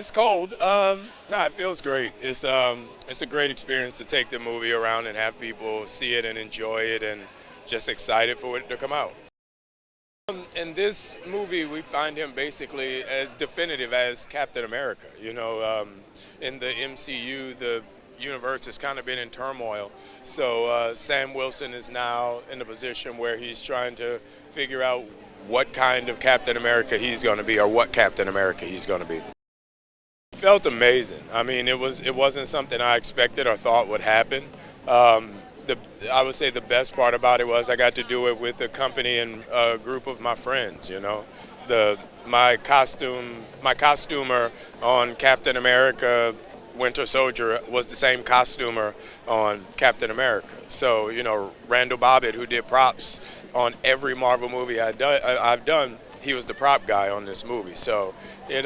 it's cold. Nah, it feels great. It's a great experience to take the movie around and have people see it and enjoy it, and just excited for it to come out. In this movie, we find him basically as definitive as Captain America. In the MCU, the universe has kind of been in turmoil. So Sam Wilson is now in a position where he's trying to figure out what kind of Captain America he's going to be, or what Captain America he's going to be. It felt amazing. I mean, it wasn't something I expected or thought would happen. I would say the best part about it was I got to do it with a company and a group of my friends. My costumer on Captain America Winter Soldier was the same costumer on Captain America. So, Randall Bobbitt, who did props on every Marvel movie I've done, he was the prop guy on this movie. So it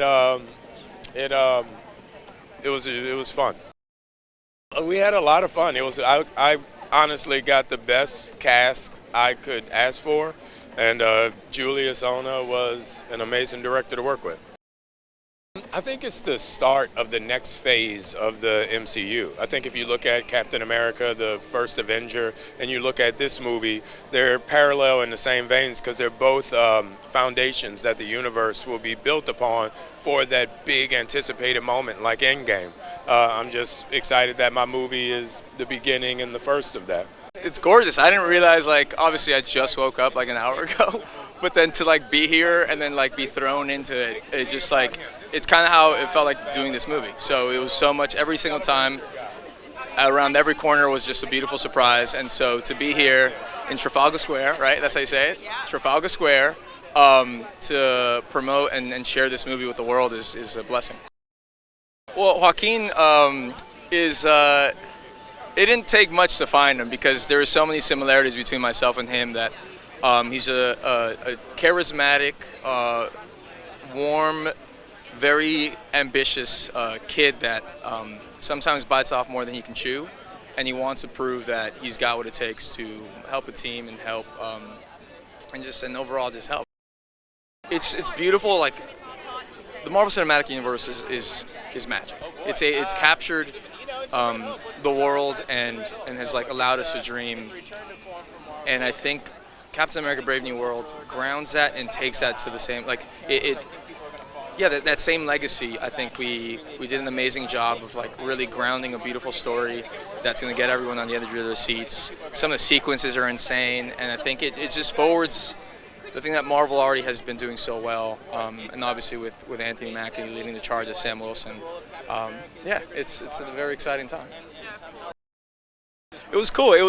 was fun. We had a lot of fun. I honestly got the best cast I could ask for, and Julius Onah was an amazing director to work with. I think it's the start of the next phase of the MCU. I think if you look at Captain America, the first Avenger, and you look at this movie, they're parallel in the same veins because they're both foundations that the universe will be built upon for that big anticipated moment like Endgame. I'm just excited that my movie is the beginning and the first of that. It's gorgeous. I didn't realize, obviously I just woke up an hour ago, but then to be here and then be thrown into it, it's just it's kind of how it felt like doing this movie. So it was so much, every single time, around every corner was just a beautiful surprise. And so to be here in Trafalgar Square, right? That's how you say it? Yeah. Trafalgar Square, to promote and share this movie with the world is a blessing. Well, Joaquin it didn't take much to find him because there are so many similarities between myself and him that he's a charismatic, warm, very ambitious kid that sometimes bites off more than he can chew, and he wants to prove that he's got what it takes to help a team and help and overall just help. It's beautiful. The Marvel Cinematic Universe is magic. It's captured the world and has allowed us to dream, and I think Captain America: Brave New World grounds that and takes that to the same that same legacy. I think we did an amazing job of really grounding a beautiful story that's going to get everyone on the edge of their seats. Some of the sequences are insane, and I think it just forwards the thing that Marvel already has been doing so well, and obviously with Anthony Mackie leading the charge as Sam Wilson. It's a very exciting time. It was cool. It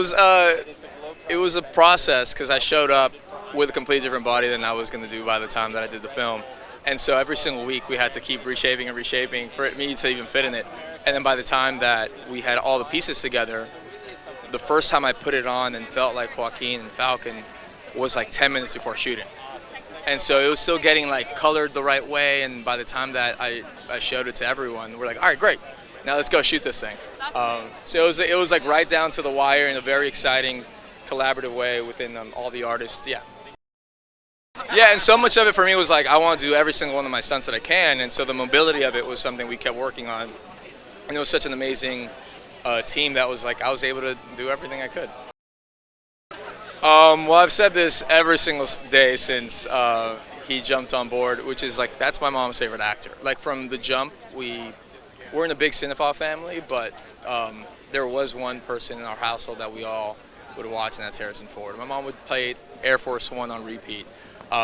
was a process because I showed up with a completely different body than I was going to do by the time that I did the film. And so every single week we had to keep reshaping and reshaping for me to even fit in it. And then by the time that we had all the pieces together, the first time I put it on and felt like Joaquin and Falcon was 10 minutes before shooting. And so it was still getting colored the right way, and by the time that I showed it to everyone, we're all right, great, now let's go shoot this thing. So it was right down to the wire in a very exciting, collaborative way within all the artists. Yeah, and so much of it for me was I want to do every single one of my stunts that I can, and so the mobility of it was something we kept working on. And it was such an amazing team that was I was able to do everything I could. Well, I've said this every single day since he jumped on board, which is that's my mom's favorite actor. From the jump, we're in a big cinephile family, but there was one person in our household that we all would watch, and that's Harrison Ford. My mom would play Air Force One on repeat.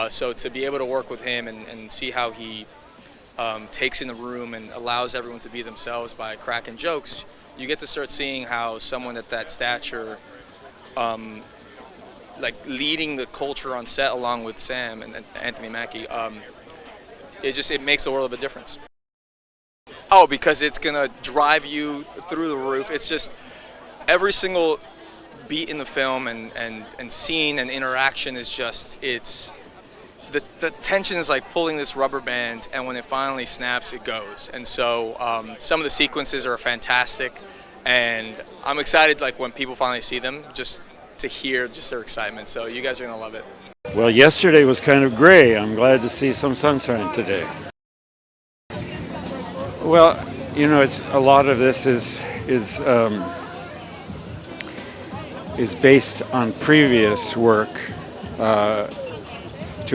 So to be able to work with him and see how he takes in the room and allows everyone to be themselves by cracking jokes, you get to start seeing how someone at that stature, leading the culture on set along with Sam and Anthony Mackie, it makes a world of a difference. Oh, because it's gonna drive you through the roof. It's just every single beat in the film and scene and interaction is just the tension is pulling this rubber band, and when it finally snaps, it goes. And so some of the sequences are fantastic, and I'm excited when people finally see them, just to hear just their excitement. So you guys are gonna love it. Well, yesterday was kind of gray. I'm glad to see some sunshine today. Well, it's a lot of this is based on previous work to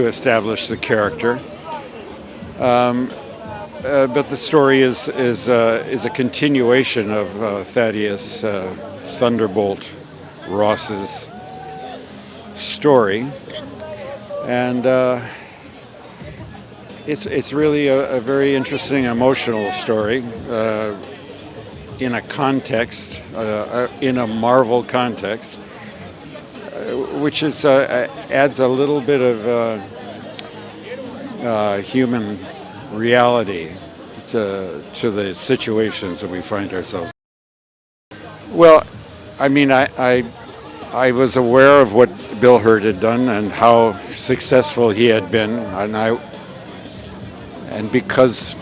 establish the character. But the story is a continuation of Thaddeus Thunderbolt Ross's story, and it's really a very interesting emotional story in a context, in a Marvel context, which is adds a little bit of human reality to the situations that we find ourselves. Well, I mean, I was aware of what Bill Hurt had done and how successful he had been, and because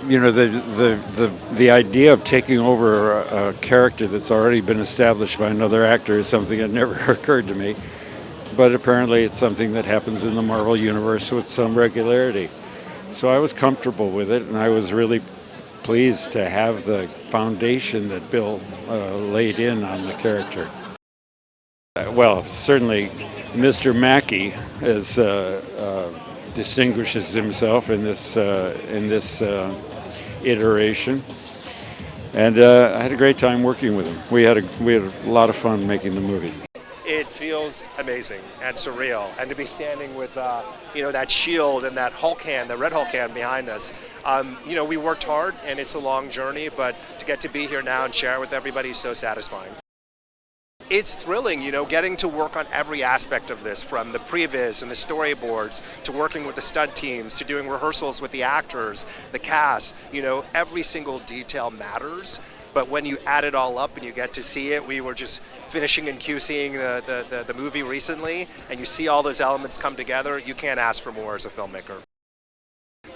the idea of taking over a character that's already been established by another actor is something that never occurred to me. But apparently it's something that happens in the Marvel Universe with some regularity. So I was comfortable with it, and I was really pleased to have the foundation that Bill laid in on the character. Well, certainly Mr. Mackie distinguishes himself in this iteration, and I had a great time working with him. We had a lot of fun making the movie. It feels amazing and surreal, and to be standing with that shield and that Hulk hand, the red Hulk hand behind us. We worked hard, and it's a long journey, but to get to be here now and share it with everybody is so satisfying. It's thrilling, getting to work on every aspect of this, from the previs and the storyboards to working with the stunt teams to doing rehearsals with the actors, the cast. Every single detail matters. But when you add it all up and you get to see it, we were just finishing and QCing the movie recently, and you see all those elements come together, you can't ask for more as a filmmaker.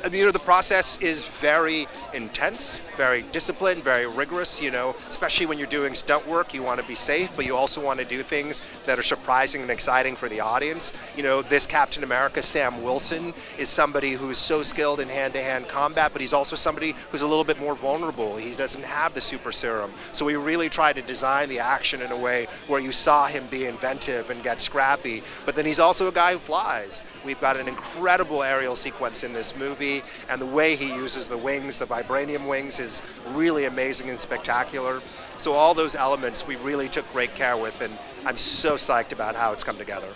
The process is very intense, very disciplined, very rigorous, especially when you're doing stunt work. You want to be safe, but you also want to do things that are surprising and exciting for the audience. This Captain America, Sam Wilson, is somebody who's so skilled in hand-to-hand combat, but he's also somebody who's a little bit more vulnerable. He doesn't have the super serum. So we really tried to design the action in a way where you saw him be inventive and get scrappy, but then he's also a guy who flies. We've got an incredible aerial sequence in this movie, and the way he uses the wings, the vibranium wings, is really amazing and spectacular. So all those elements we really took great care with, and I'm so psyched about how it's come together.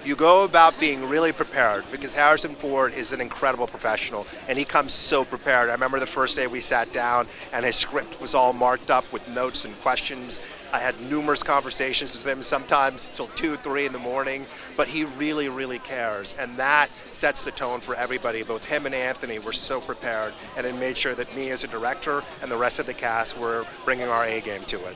You go about being really prepared, because Harrison Ford is an incredible professional, and he comes so prepared. I remember the first day we sat down and his script was all marked up with notes and questions. I had numerous conversations with him, sometimes till 2, 3 in the morning, but he really, really cares, and that sets the tone for everybody. Both him and Anthony were so prepared, and it made sure that me as a director and the rest of the cast were bringing our A game to it.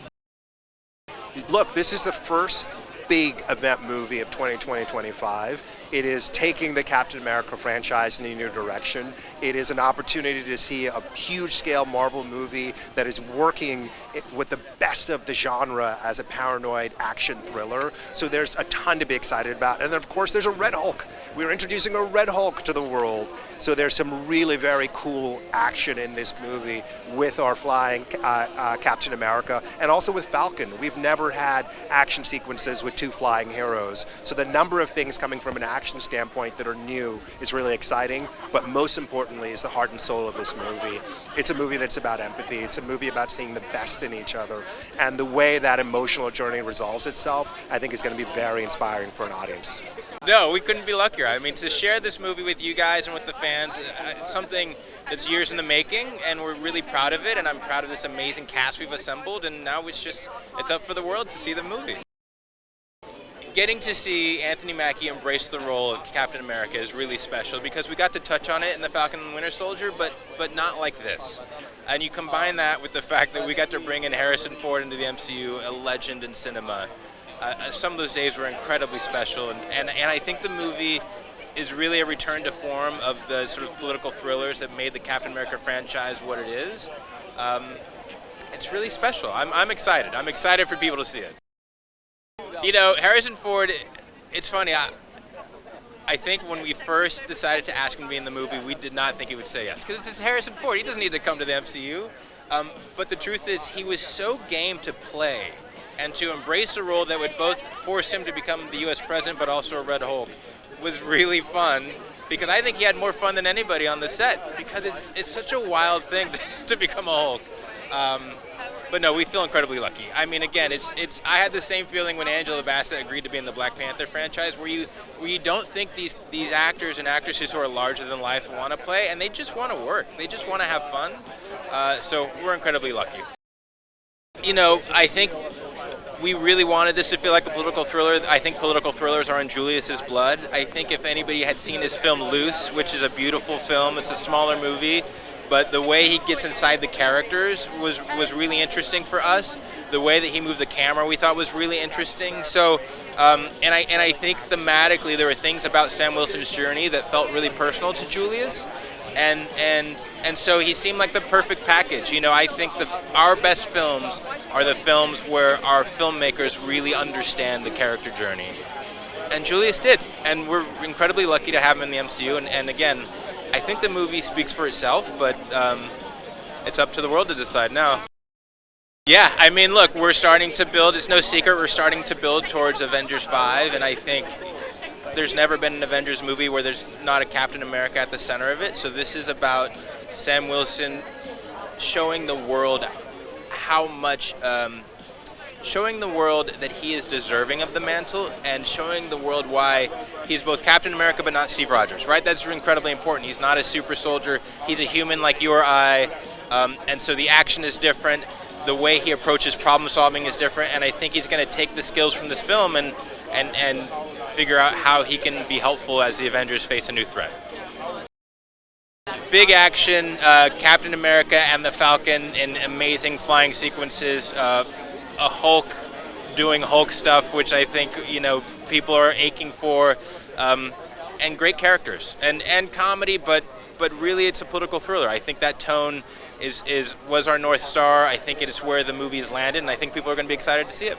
Look, this is the first big event movie of 2020-25. It is taking the Captain America franchise in a new direction. It is an opportunity to see a huge-scale Marvel movie that is working with the best of the genre as a paranoid action thriller. So there's a ton to be excited about. And then, of course, there's a Red Hulk. We're introducing a Red Hulk to the world. So there's some really very cool action in this movie with our flying Captain America, and also with Falcon. We've never had action sequences with 2 flying heroes. So the number of things coming from an action standpoint that are new is really exciting, but most importantly is the heart and soul of this movie. It's a movie that's about empathy. It's a movie about seeing the best in each other, and the way that emotional journey resolves itself, I think, is going to be very inspiring for an audience. No, we couldn't be luckier. I mean, to share this movie with you guys and with the fans, it's something that's years in the making, and we're really proud of it, and I'm proud of this amazing cast we've assembled, and now it's up for the world to see the movie. Getting to see Anthony Mackie embrace the role of Captain America is really special, because we got to touch on it in the Falcon and Winter Soldier, but not like this. And you combine that with the fact that we got to bring in Harrison Ford into the MCU, a legend in cinema. Some of those days were incredibly special, and I think the movie is really a return to form of the sort of political thrillers that made the Captain America franchise what it is. It's really special. I'm excited. I'm excited for people to see it. Harrison Ford, it's funny, I think when we first decided to ask him to be in the movie, we did not think he would say yes, because it's Harrison Ford. He doesn't need to come to the MCU. But the truth is, he was so game to play and to embrace a role that would both force him to become the U.S. president, but also a Red Hulk, was really fun. Because I think he had more fun than anybody on the set, because it's such a wild thing to become a Hulk. But no, we feel incredibly lucky. I mean, again, I had the same feeling when Angela Bassett agreed to be in the Black Panther franchise, where you don't think these actors and actresses who are larger than life want to play, and they just want to work. They just want to have fun. So we're incredibly lucky. You know, I think we really wanted this to feel like a political thriller. I think political thrillers are in Julius's blood. I think if anybody had seen his film Loose, which is a beautiful film, it's a smaller movie, but the way he gets inside the characters was really interesting for us. The way that he moved the camera we thought was really interesting. So, and I think thematically there were things about Sam Wilson's journey that felt really personal to Julius. And so he seemed like the perfect package. You know, I think our best films are the films where our filmmakers really understand the character journey. And Julius did. And we're incredibly lucky to have him in the MCU. And again, I think the movie speaks for itself, but it's up to the world to decide now. Yeah, I mean, look, we're starting to build. It's no secret we're starting to build towards Avengers 5, and I think there's never been an Avengers movie where there's not a Captain America at the center of it. So this is about Sam Wilson showing the world how much, showing the world that he is deserving of the mantle, and showing the world why he's both Captain America but not Steve Rogers, right? That's incredibly important. He's not a super soldier. He's a human like you or I, and so the action is different. The way he approaches problem solving is different, and I think he's going to take the skills from this film and figure out how he can be helpful as the Avengers face a new threat. Big action, Captain America and the Falcon in amazing flying sequences, a Hulk doing Hulk stuff, which I think, you know, people are aching for, and great characters and comedy, but really it's a political thriller. I think that tone was our North Star. I think it is where the movie has landed, and I think people are going to be excited to see it.